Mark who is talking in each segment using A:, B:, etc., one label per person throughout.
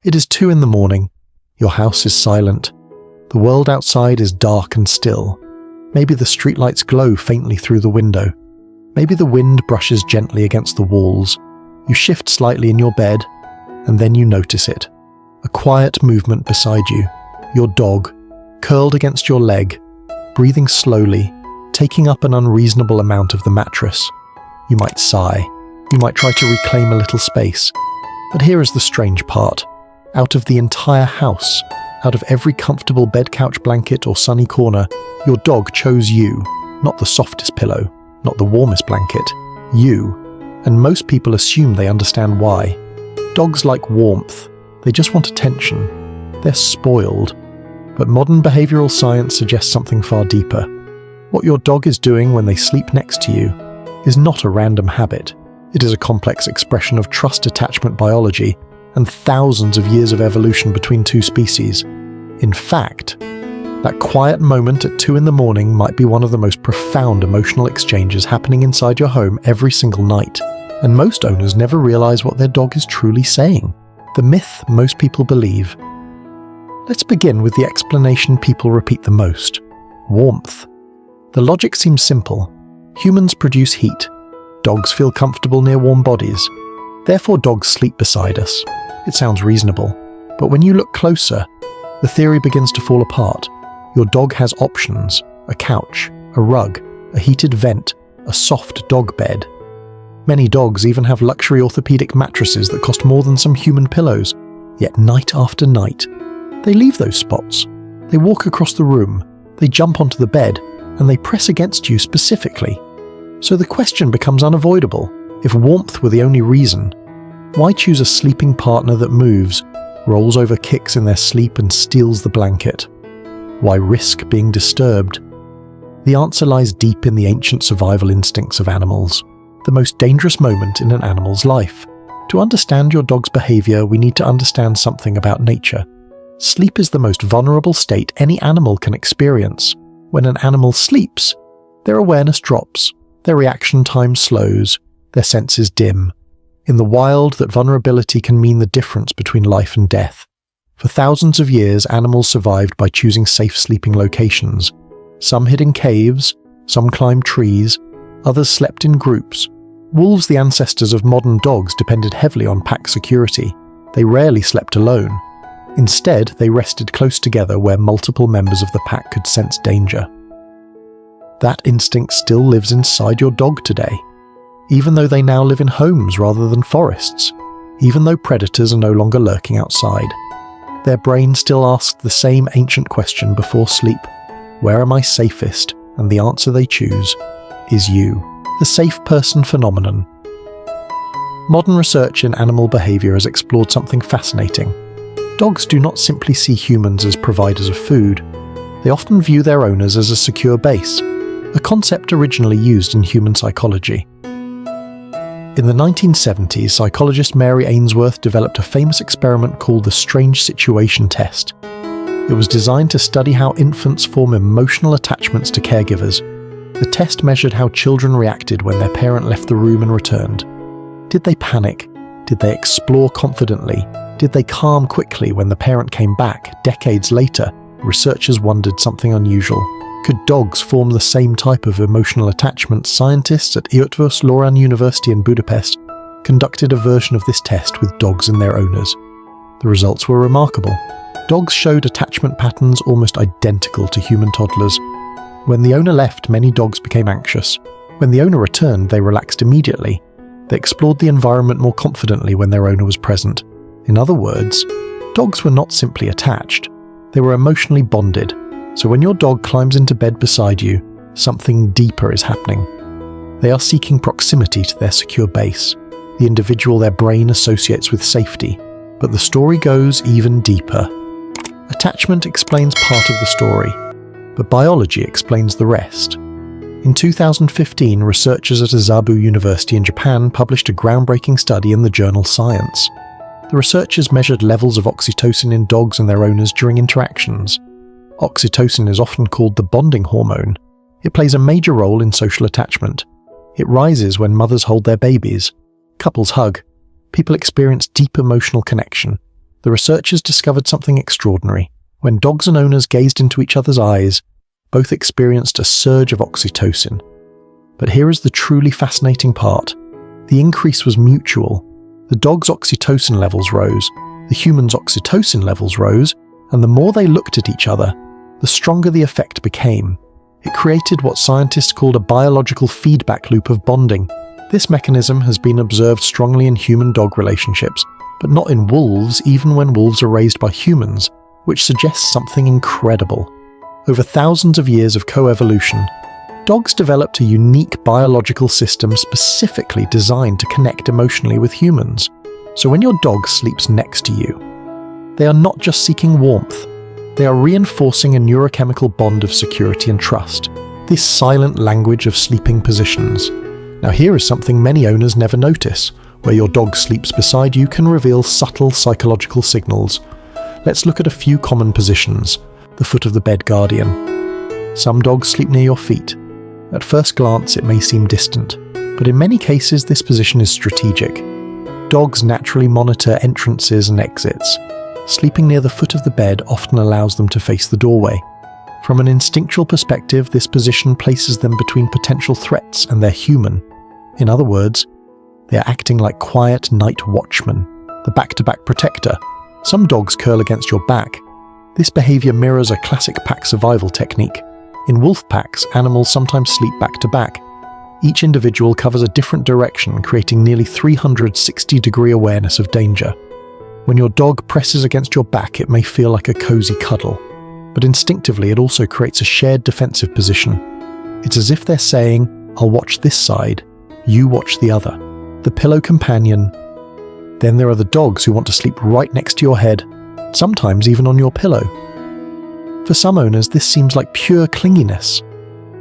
A: It is 2 in the morning. Your house is silent. The world outside is dark and still. Maybe the streetlights glow faintly through the window. Maybe the wind brushes gently against the walls. You shift slightly in your bed, and then you notice it. A quiet movement beside you. Your dog, curled against your leg, breathing slowly, taking up an unreasonable amount of the mattress. You might sigh. You might try to reclaim a little space. But here is the strange part. Out of the entire house, out of every comfortable bed couch blanket or sunny corner, your dog chose you, not the softest pillow, not the warmest blanket, you. And most people assume they understand why. Dogs like warmth. They just want attention. They're spoiled. But modern behavioral science suggests something far deeper. What your dog is doing when they sleep next to you is not a random habit. It is a complex expression of trust attachment biology and thousands of years of evolution between two species. In fact, that quiet moment at 2 in the morning might be one of the most profound emotional exchanges happening inside your home every single night, and most owners never realize what their dog is truly saying. The myth most people believe. Let's begin with the explanation people repeat the most: warmth. The logic seems simple. Humans produce heat. Dogs feel comfortable near warm bodies. Therefore, dogs sleep beside us. It sounds reasonable. But when you look closer, the theory begins to fall apart. Your dog has options: a couch, a rug, a heated vent, a soft dog bed. Many dogs even have luxury orthopedic mattresses that cost more than some human pillows. Yet night after night, they leave those spots. They walk across the room, they jump onto the bed, and they press against you specifically. So the question becomes unavoidable. If warmth were the only reason, why choose a sleeping partner that moves, rolls over kicks in their sleep and steals the blanket? Why risk being disturbed? The answer lies deep in the ancient survival instincts of animals, the most dangerous moment in an animal's life. To understand your dog's behavior, we need to understand something about nature. Sleep is the most vulnerable state any animal can experience. When an animal sleeps, their awareness drops, their reaction time slows, their senses dim. In the wild, that vulnerability can mean the difference between life and death. For thousands of years, animals survived by choosing safe sleeping locations. Some hid in caves, some climbed trees, others slept in groups. Wolves, the ancestors of modern dogs, depended heavily on pack security. They rarely slept alone. Instead, they rested close together where multiple members of the pack could sense danger. That instinct still lives inside your dog today, even though they now live in homes rather than forests, even though predators are no longer lurking outside. Their brain still asks the same ancient question before sleep: where am I safest? And the answer they choose is you, the safe person phenomenon. Modern research in animal behavior has explored something fascinating. Dogs do not simply see humans as providers of food. They often view their owners as a secure base, a concept originally used in human psychology. In the 1970s, psychologist Mary Ainsworth developed a famous experiment called the Strange Situation Test. It was designed to study how infants form emotional attachments to caregivers. The test measured how children reacted when their parent left the room and returned. Did they panic? Did they explore confidently? Did they calm quickly when the parent came back? Decades later, researchers wondered something unusual. Could dogs form the same type of emotional attachment? Scientists at Eötvös Loránd University in Budapest conducted a version of this test with dogs and their owners. The results were remarkable. Dogs showed attachment patterns almost identical to human toddlers. When the owner left, many dogs became anxious. When the owner returned, they relaxed immediately. They explored the environment more confidently when their owner was present. In other words, dogs were not simply attached. They were emotionally bonded. So when your dog climbs into bed beside you, something deeper is happening. They are seeking proximity to their secure base, the individual their brain associates with safety. But the story goes even deeper. Attachment explains part of the story, but biology explains the rest. In 2015, researchers at Azabu University in Japan published a groundbreaking study in the journal Science. The researchers measured levels of oxytocin in dogs and their owners during interactions. Oxytocin is often called the bonding hormone. It plays a major role in social attachment. It rises when mothers hold their babies, couples hug, people experience deep emotional connection. the researchers discovered something extraordinary. When dogs and owners gazed into each other's eyes, both experienced a surge of oxytocin. But here is the truly fascinating part. The increase was mutual. The dog's oxytocin levels rose, the human's oxytocin levels rose, and the more they looked at each other, the stronger the effect became. It created what scientists called a biological feedback loop of bonding. This mechanism has been observed strongly in human-dog relationships, but not in wolves, even when wolves are raised by humans, which suggests something incredible. Over thousands of years of coevolution, dogs developed a unique biological system specifically designed to connect emotionally with humans. So when your dog sleeps next to you, they are not just seeking warmth, they are reinforcing a neurochemical bond of security and trust. This silent language of sleeping positions. Now here is something many owners never notice. Where your dog sleeps beside you can reveal subtle psychological signals. Let's look at a few common positions. The foot of the bed guardian. Some dogs sleep near your feet. At first glance it may seem distant, but in many cases this position is strategic. Dogs naturally monitor entrances and exits. Sleeping near the foot of the bed often allows them to face the doorway. From an instinctual perspective, this position places them between potential threats and their human. In other words, they are acting like quiet night watchmen, the back-to-back protector. Some dogs curl against your back. This behavior mirrors a classic pack survival technique. In wolf packs, animals sometimes sleep back-to-back. Each individual covers a different direction, creating nearly 360-degree awareness of danger. When your dog presses against your back, it may feel like a cozy cuddle, but instinctively it also creates a shared defensive position. It's as if they're saying, "I'll watch this side, you watch the other." The pillow companion. Then there are the dogs who want to sleep right next to your head, sometimes even on your pillow. For some owners, this seems like pure clinginess,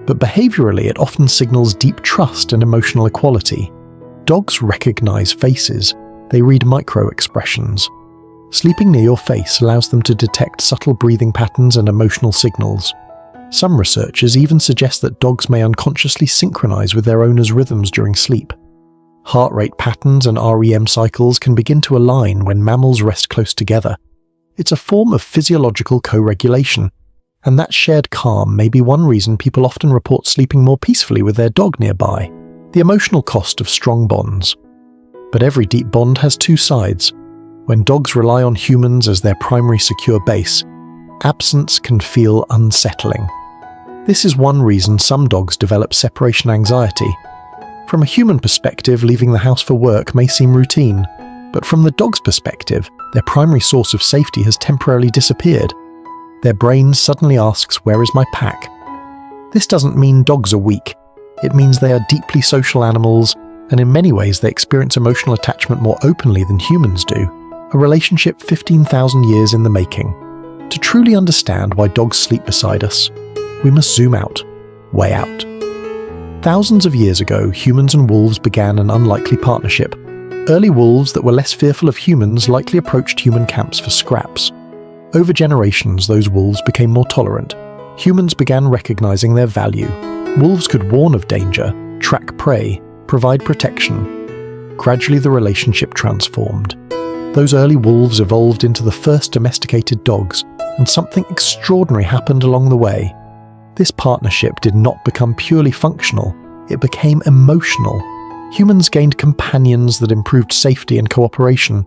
A: but behaviorally it often signals deep trust and emotional equality. Dogs recognize faces. They read micro-expressions. Sleeping near your face allows them to detect subtle breathing patterns and emotional signals. Some researchers even suggest that dogs may unconsciously synchronize with their owner's rhythms during sleep. Heart rate patterns and REM cycles can begin to align when mammals rest close together. It's a form of physiological co-regulation, and that shared calm may be one reason people often report sleeping more peacefully with their dog nearby. The emotional cost of strong bonds. But every deep bond has two sides. When dogs rely on humans as their primary secure base, absence can feel unsettling. This is one reason some dogs develop separation anxiety. From a human perspective, leaving the house for work may seem routine, but from the dog's perspective, their primary source of safety has temporarily disappeared. Their brain suddenly asks, "Where is my pack?" This doesn't mean dogs are weak. It means they are deeply social animals, and in many ways they experience emotional attachment more openly than humans do. A relationship 15,000 years in the making. To truly understand why dogs sleep beside us, we must zoom out, way out. Thousands of years ago, humans and wolves began an unlikely partnership. Early wolves that were less fearful of humans likely approached human camps for scraps. Over generations, those wolves became more tolerant. Humans began recognizing their value. Wolves could warn of danger, track prey, provide protection. Gradually, the relationship transformed. Those early wolves evolved into the first domesticated dogs, and something extraordinary happened along the way. This partnership did not become purely functional, it became emotional. Humans gained companions that improved safety and cooperation.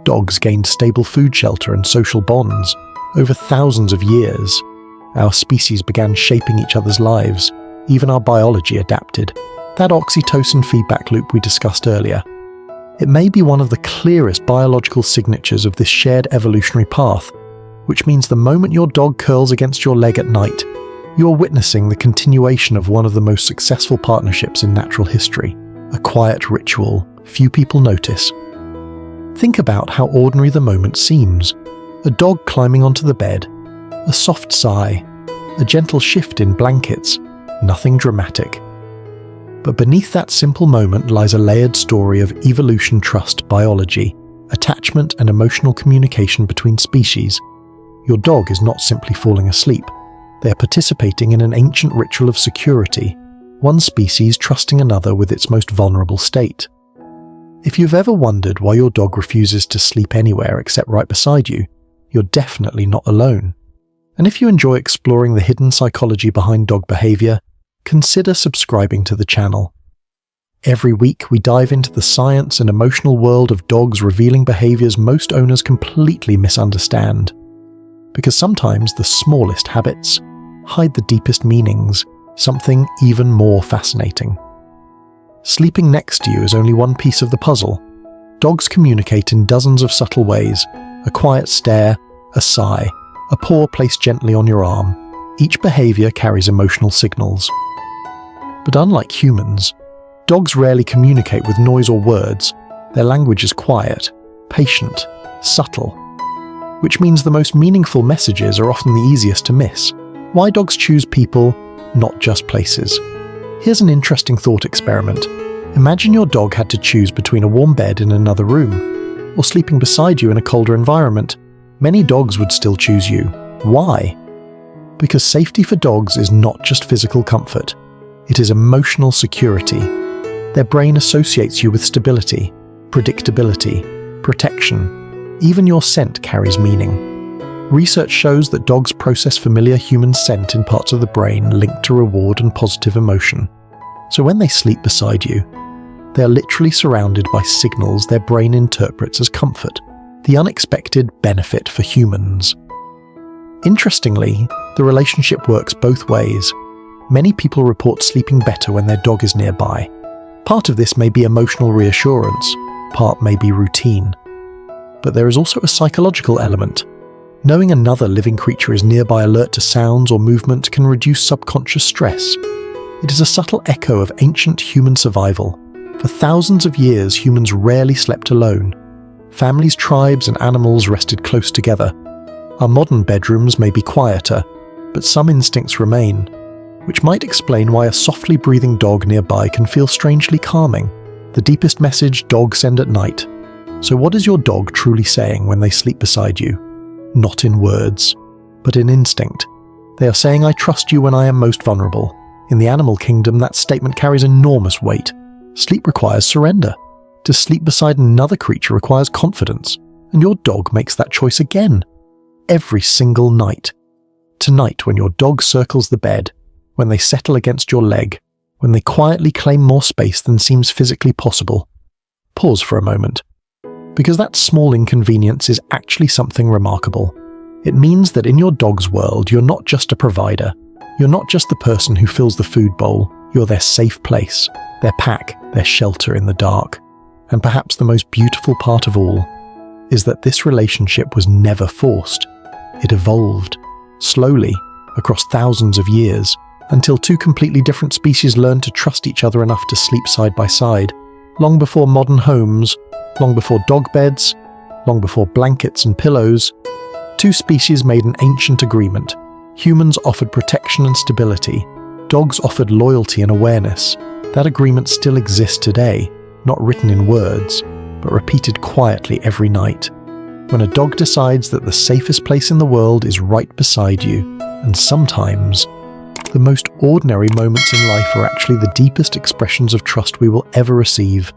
A: Dogs gained stable food shelter and social bonds. Over thousands of years, our species began shaping each other's lives. Even our biology adapted. That oxytocin feedback loop we discussed earlier. It may be one of the clearest biological signatures of this shared evolutionary path, which means the moment your dog curls against your leg at night, you are witnessing the continuation of one of the most successful partnerships in natural history. A quiet ritual few people notice. Think about how ordinary the moment seems. A dog climbing onto the bed, a soft sigh, a gentle shift in blankets, nothing dramatic. But beneath that simple moment lies a layered story of evolution, trust, biology, attachment and emotional communication between species. Your dog is not simply falling asleep. They are participating in an ancient ritual of security, one species trusting another with its most vulnerable state. If you've ever wondered why your dog refuses to sleep anywhere except right beside you, you're definitely not alone. And if you enjoy exploring the hidden psychology behind dog behavior, consider subscribing to the channel. Every week we dive into the science and emotional world of dogs, revealing behaviors most owners completely misunderstand. Because sometimes the smallest habits hide the deepest meanings, something even more fascinating. Sleeping next to you is only one piece of the puzzle. Dogs communicate in dozens of subtle ways: a quiet stare, a sigh, a paw placed gently on your arm. Each behavior carries emotional signals. But unlike humans, dogs rarely communicate with noise or words. Their language is quiet, patient, subtle, which means the most meaningful messages are often the easiest to miss. Why dogs choose people, not just places. Here's an interesting thought experiment. Imagine your dog had to choose between a warm bed in another room, or sleeping beside you in a colder environment. Many dogs would still choose you. Why? Because safety for dogs is not just physical comfort, it is emotional security. Their brain associates you with stability, predictability, protection. Even your scent carries meaning. Research shows that dogs process familiar human scent in parts of the brain linked to reward and positive emotion. So when they sleep beside you, they are literally surrounded by signals their brain interprets as comfort, the unexpected benefit for humans. Interestingly, the relationship works both ways. Many people report sleeping better when their dog is nearby. Part of this may be emotional reassurance, part may be routine. But there is also a psychological element. Knowing another living creature is nearby, alert to sounds or movement, can reduce subconscious stress. It is a subtle echo of ancient human survival. For thousands of years, humans rarely slept alone. Families, tribes, and animals rested close together. Our modern bedrooms may be quieter, but some instincts remain, which might explain why a softly breathing dog nearby can feel strangely calming. The deepest message dogs send at night. So what is your dog truly saying when they sleep beside you? Not in words, but in instinct. They are saying, "I trust you when I am most vulnerable." In the animal kingdom, that statement carries enormous weight. Sleep requires surrender. To sleep beside another creature requires confidence, and your dog makes that choice again, every single night. Tonight, when your dog circles the bed, when they settle against your leg, when they quietly claim more space than seems physically possible, pause for a moment. Because that small inconvenience is actually something remarkable. It means that in your dog's world, you're not just a provider. You're not just the person who fills the food bowl. You're their safe place, their pack, their shelter in the dark. And perhaps the most beautiful part of all is that this relationship was never forced. It evolved, slowly, across thousands of years, until two completely different species learned to trust each other enough to sleep side by side. Long before modern homes, long before dog beds, long before blankets and pillows, two species made an ancient agreement. Humans offered protection and stability. Dogs offered loyalty and awareness. That agreement still exists today, not written in words, but repeated quietly every night. When a dog decides that the safest place in the world is right beside you, and sometimes the most ordinary moments in life are actually the deepest expressions of trust we will ever receive.